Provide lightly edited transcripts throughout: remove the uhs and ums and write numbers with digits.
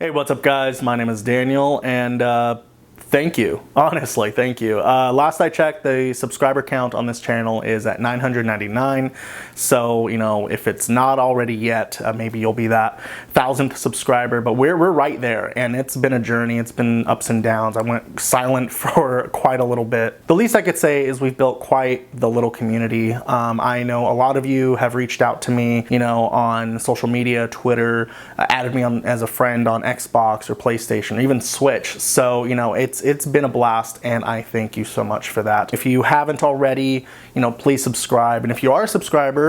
Hey, what's up guys? My name is Daniel and thank you. Honestly, thank you. Last I checked, the subscriber count on this channel is at 999. So, you know, if it's not already yet, maybe you'll be that 1,000th subscriber, but we're right there. And it's been a journey. It's been ups and downs. I went silent for quite a little bit. The least I could say is we've built quite the little community. I know a lot of you have reached out to me, you know, on social media, Twitter, added me on as a friend on Xbox or PlayStation, or even Switch. So, you know, it's been a blast, and I thank you so much for that. If you haven't already, you know, please subscribe. And if you are a subscriber,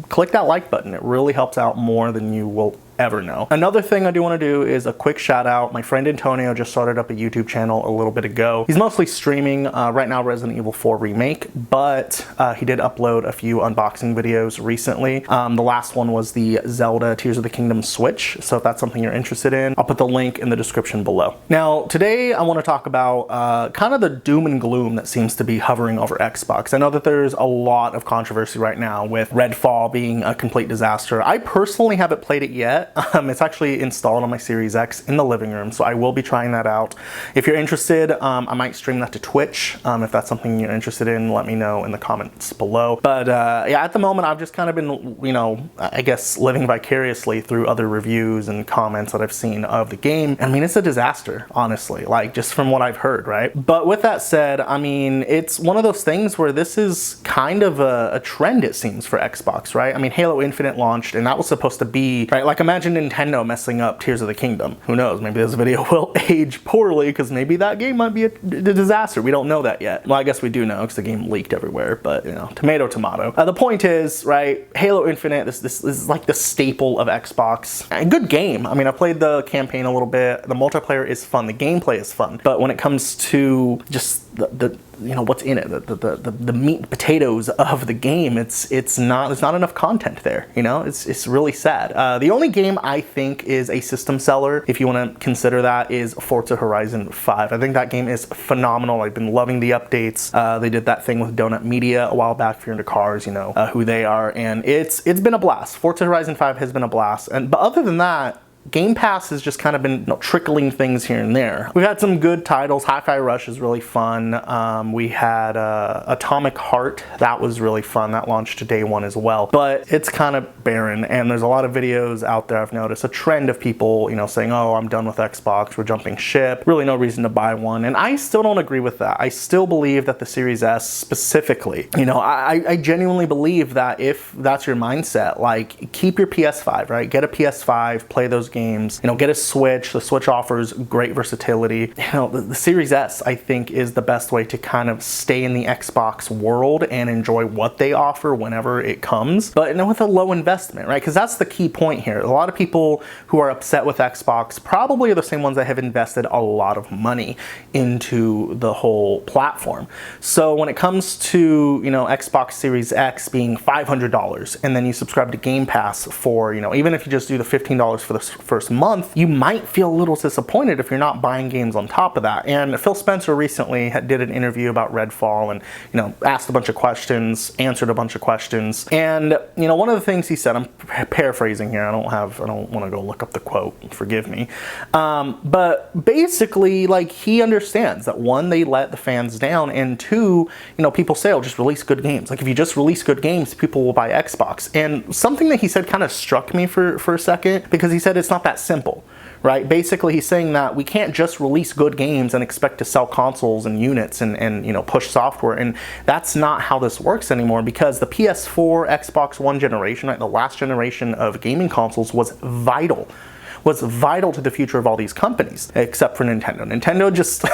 click that like button. It really helps out more than you will ever know. Another thing I do want to do is a quick shout out. My friend Antonio just started up a YouTube channel a little bit ago. He's mostly streaming right now Resident Evil 4 Remake, but he did upload a few unboxing videos recently. The last one was the Zelda Tears of the Kingdom Switch, so if that's something you're interested in, I'll put the link in the description below. Now, today I want to talk about kind of the doom and gloom that seems to be hovering over Xbox. I know that there's a lot of controversy right now with Redfall being a complete disaster. I personally haven't played it yet. It's actually installed on my Series X in the living room, so I will be trying that out. If you're interested, I might stream that to Twitch. If that's something you're interested in, let me know in the comments below. But yeah, at the moment, I've just kind of been, you know, I guess living vicariously through other reviews and comments that I've seen of the game. I mean, it's a disaster, honestly, like just from what I've heard, right? But with that said, I mean, it's one of those things where this is kind of a trend, it seems, for Xbox, right? I mean, Halo Infinite launched, and that was supposed to be, right, like imagine Nintendo messing up Tears of the Kingdom. Who knows? Maybe this video will age poorly because maybe that game might be a disaster. We don't know that yet. Well, I guess we do know because the game leaked everywhere, but you know, tomato, tomato. The point is, right, Halo Infinite, this is like the staple of Xbox. A good game. I mean, I played the campaign a little bit. The multiplayer is fun. The gameplay is fun. But when it comes to just the you know, what's in it, the meat and potatoes of the game, there's not enough content there, you know? It's really sad. The only game I think is a system seller, if you want to consider that, is Forza Horizon 5. I think that game is phenomenal. I've been loving the updates. They did that thing with Donut Media a while back. If you're into cars, you know who they are, and it's been a blast. Forza Horizon 5 has been a blast, but other than that, Game Pass has just kind of been, you know, trickling things here and there. We've had some good titles. Hi-Fi Rush is really fun. We had Atomic Heart. That was really fun. That launched day one as well. But it's kind of barren, and there's a lot of videos out there. I've noticed a trend of people, you know, saying, oh, I'm done with Xbox. We're jumping ship. Really no reason to buy one. And I still don't agree with that. I still believe that the Series S specifically, you know, I genuinely believe that if that's your mindset, like, keep your PS5, right? Get a PS5, play those games, you know, get a Switch. The Switch offers great versatility. You know, the Series S, I think, is the best way to kind of stay in the Xbox world and enjoy what they offer whenever it comes, but you know, with a low investment, right? Because that's the key point here. A lot of people who are upset with Xbox probably are the same ones that have invested a lot of money into the whole platform. So when it comes to, you know, Xbox Series X being $500, and then you subscribe to Game Pass for, you know, even if you just do the $15 for the first month, you might feel a little disappointed if you're not buying games on top of that. And Phil Spencer recently did an interview about Redfall, and you know, asked a bunch of questions, answered a bunch of questions, and you know, one of the things he said, I'm paraphrasing here, I don't want to go look up the quote, forgive me, but basically, like, he understands that one, they let the fans down, and two, you know, people say, oh, just release good games. Like, if you just release good games, people will buy Xbox. And something that he said kind of struck me for a second, because he said it's not that simple, right? Basically, he's saying that we can't just release good games and expect to sell consoles and units and you know, push software, and that's not how this works anymore, because the PS4, Xbox One generation, right, the last generation of gaming consoles, was vital to the future of all these companies, except for Nintendo. Nintendo just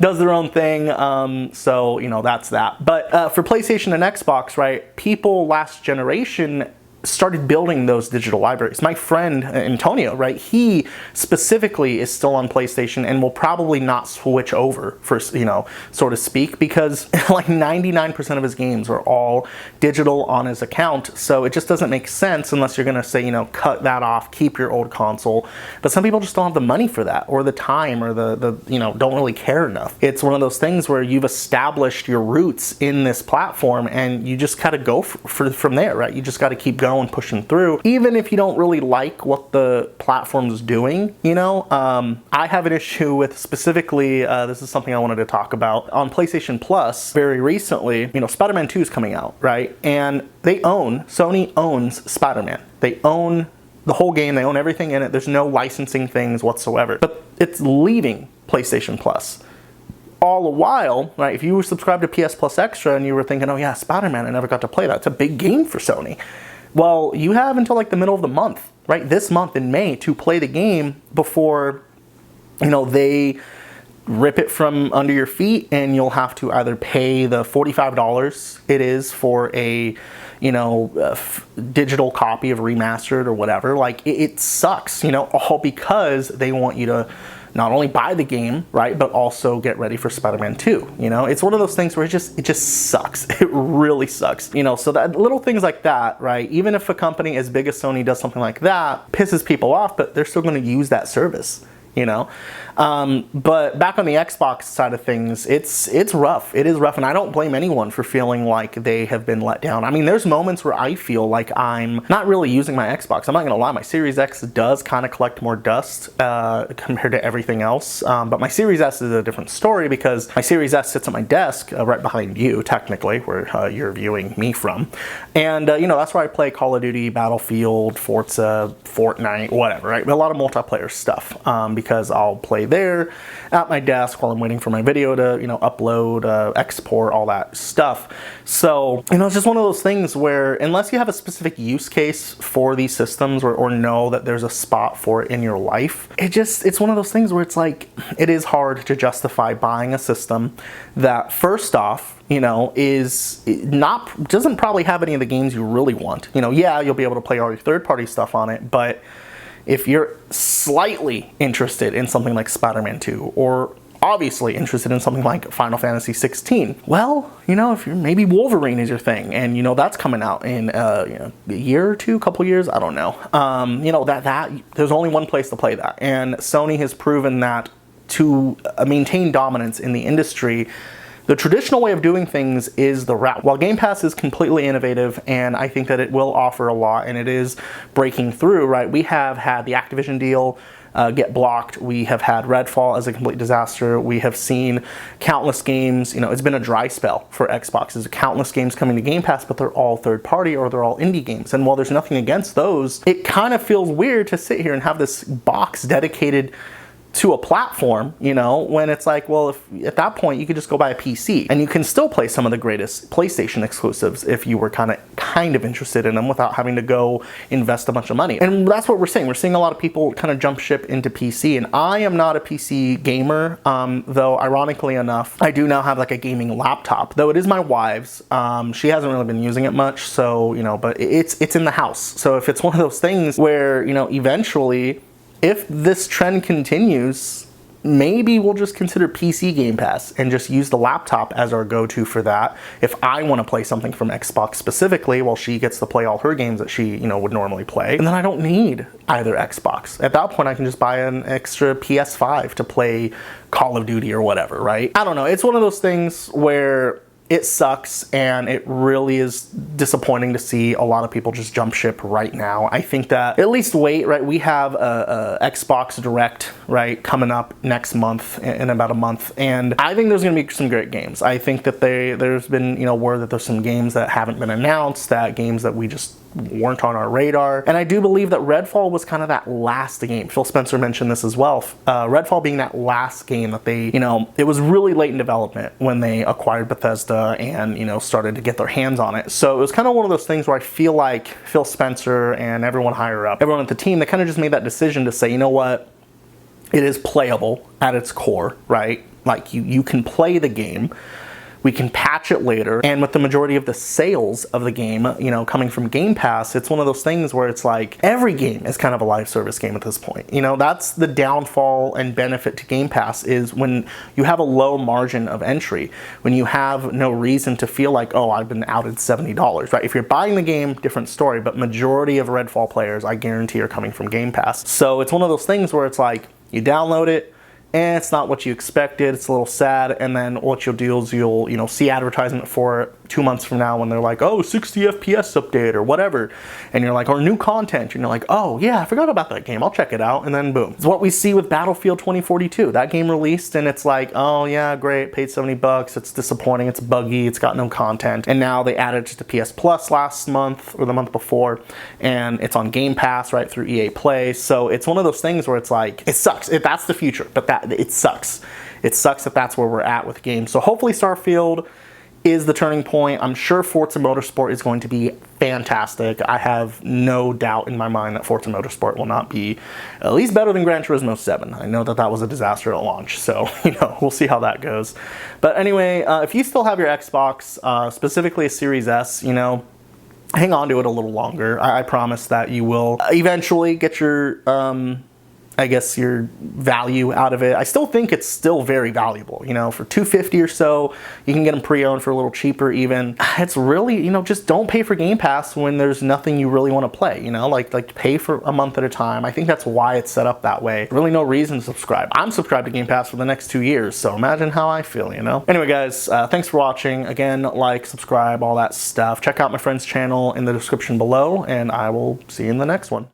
does their own thing, so you know, that's that. But for PlayStation and Xbox, right, people last generation started building those digital libraries. My friend Antonio, right, he specifically is still on PlayStation and will probably not switch over, for, you know, so to speak, because like 99% of his games are all digital on his account. So it just doesn't make sense unless you're gonna say, you know, cut that off, keep your old console. But some people just don't have the money for that, or the time, or the you know, don't really care enough. It's one of those things where you've established your roots in this platform, and you just gotta go from there, right? You just gotta keep going. going, pushing through, even if you don't really like what the platform's doing, you know. I have an issue with specifically, this is something I wanted to talk about, on PlayStation Plus very recently, you know, Spider-Man 2 is coming out, right? And Sony owns Spider-Man. They own the whole game, they own everything in it, there's no licensing things whatsoever. But it's leaving PlayStation Plus. All the while, right, if you were subscribed to PS Plus Extra and you were thinking, oh yeah, Spider-Man, I never got to play that. It's a big game for Sony. Well, you have until like the middle of the month, right, this month in May, to play the game before, you know, they rip it from under your feet, and you'll have to either pay the $45 it is for a, you know, digital copy of remastered or whatever. Like, it sucks, you know, all because they want you to not only buy the game, right, but also get ready for Spider-Man 2, you know? It's one of those things where it just sucks. It really sucks, you know? So that little things like that, right, even if a company as big as Sony does something like that, pisses people off, but they're still going to use that service, you know? But back on the Xbox side of things, it's rough. It is rough, and I don't blame anyone for feeling like they have been let down. I mean, there's moments where I feel like I'm not really using my Xbox. I'm not gonna lie, my Series X does kind of collect more dust compared to everything else. But my Series S is a different story, because my Series S sits at my desk right behind you, technically, where you're viewing me from. And, you know, that's where I play Call of Duty, Battlefield, Forza, Fortnite, whatever, right? But a lot of multiplayer stuff, because I'll play there at my desk while I'm waiting for my video to, you know, upload, export, all that stuff. So, you know, it's just one of those things where unless you have a specific use case for these systems, or know that there's a spot for it in your life, it's one of those things where it's like, it is hard to justify buying a system that, first off, you know, doesn't probably have any of the games you really want. You know, yeah, you'll be able to play all your third-party stuff on it, but if you're slightly interested in something like Spider-Man 2, or obviously interested in something like Final Fantasy 16, well, you know, if you're, maybe Wolverine is your thing, and you know that's coming out in you know, a year or two, couple years, I don't know. You know, that there's only one place to play that, and Sony has proven that to maintain dominance in the industry, the traditional way of doing things is the route. While Game Pass is completely innovative, and I think that it will offer a lot, and it is breaking through, right? We have had the Activision deal get blocked. We have had Redfall as a complete disaster. We have seen countless games. You know, it's been a dry spell for Xbox. There's countless games coming to Game Pass, but they're all third party, or they're all indie games. And while there's nothing against those, it kind of feels weird to sit here and have this box dedicated to a platform, you know, when it's like, well, if at that point you could just go buy a PC and you can still play some of the greatest PlayStation exclusives if you were kind of interested in them without having to go invest a bunch of money. And that's what we're seeing. We're seeing a lot of people kind of jump ship into PC, and I am not a PC gamer, though ironically enough, I do now have like a gaming laptop, though it is my wife's. She hasn't really been using it much, so, you know, but it's in the house. So if it's one of those things where, you know, eventually, if this trend continues, maybe we'll just consider PC Game Pass and just use the laptop as our go-to for that. If I want to play something from Xbox specifically, while she gets to play all her games that she, you know, would normally play, and then I don't need either Xbox. At that point, I can just buy an extra PS5 to play Call of Duty or whatever, right? I don't know. It's one of those things where it sucks, and it really is disappointing to see a lot of people just jump ship right now. I think that at least wait, right? We have a Xbox Direct, right, coming up next month, in about a month, and I think there's going to be some great games. I think that there's been, you know, word that there's some games that haven't been announced, that games that we just weren't on our radar. And I do believe that Redfall was kind of that last game. Phil Spencer mentioned this as well. Redfall being that last game that they, you know, it was really late in development when they acquired Bethesda and, you know, started to get their hands on it. So it was kind of one of those things where I feel like Phil Spencer and everyone higher up, everyone at the team, they kind of just made that decision to say, you know what, it is playable at its core, right? Like you can play the game. We can patch it later, and with the majority of the sales of the game, you know, coming from Game Pass, it's one of those things where it's like every game is kind of a live service game at this point. You know, that's the downfall and benefit to Game Pass, is when you have a low margin of entry, when you have no reason to feel like, oh, I've been outed $70, right? If you're buying the game, different story, but majority of Redfall players, I guarantee, are coming from Game Pass. So it's one of those things where it's like, you download it, and it's not what you expected. It's a little sad. And then what you'll do is you'll, you know, see advertisement for it 2 months from now when they're like, oh, 60 FPS update or whatever. And you're like, or new content. And you're like, oh yeah, I forgot about that game. I'll check it out. And then boom. It's what we see with Battlefield 2042. That game released and it's like, oh yeah, great. Paid 70 bucks. It's disappointing. It's buggy. It's got no content. And now they added it to PS Plus last month or the month before. And it's on Game Pass right through EA Play. So it's one of those things where it's like, it sucks. That's the future, but it sucks. It sucks that that's where we're at with games. So hopefully Starfield is the turning point. I'm sure Forza Motorsport is going to be fantastic. I have no doubt in my mind that Forza Motorsport will not be at least better than Gran Turismo 7. I know that that was a disaster at launch, so you know, we'll see how that goes. But anyway, if you still have your Xbox, specifically a Series S, you know, hang on to it a little longer. I promise that you will eventually get your I guess your value out of it. I still think it's still very valuable. You know, for $250 or so, you can get them pre-owned for a little cheaper even. It's really, you know, just don't pay for Game Pass when there's nothing you really want to play, you know, like pay for a month at a time. I think that's why it's set up that way. Really no reason to subscribe. I'm subscribed to Game Pass for the next 2 years, so imagine how I feel, you know? Anyway, guys, thanks for watching. Again, like, subscribe, all that stuff. Check out my friend's channel in the description below, and I will see you in the next one.